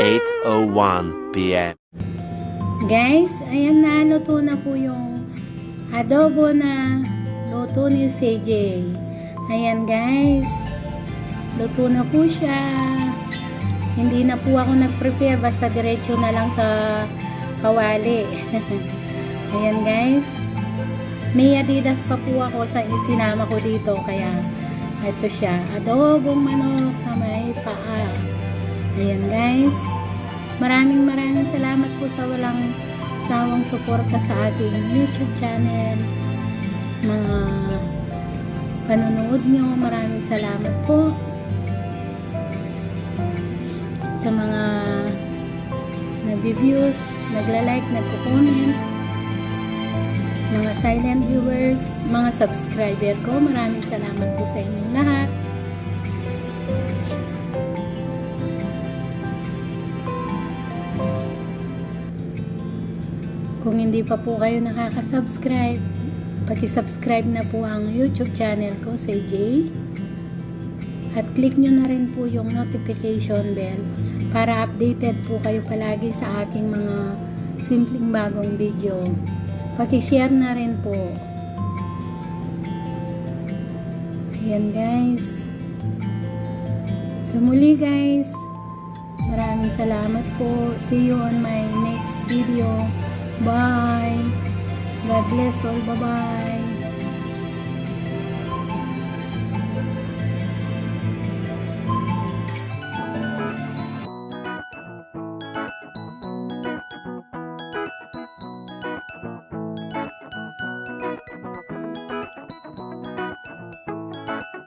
8:01 p.m. Guys, ayan na, luto na po yung adobo na luto ni CJ. Ayan guys, luto na po siya. Hindi na po ako nag-prepare, basta diretso na lang sa kawali. Ayan guys, may adidas pa po ako sa isinama ko dito, kaya ito siya, adobong manok na may paa. Ayan guys, maraming salamat po sa walang sawang suporta sa ating YouTube channel. Mga panonood nyo, maraming salamat po. Sa mga nag-views, nagla-like, nagko-comments, mga silent viewers, mga subscriber ko, maraming salamat po sa inyong lahat. Kung hindi pa po kayo nakaka-subscribe, paki-subscribe na po ang YouTube channel ko, CJ. At click nyo na rin po yung notification bell para updated po kayo palagi sa aking mga simpleng bagong video. Paki-share na rin po. Ayan guys. Sa muli guys, maraming salamat po. See you on my next video. Bye. God bless all. Bye-bye.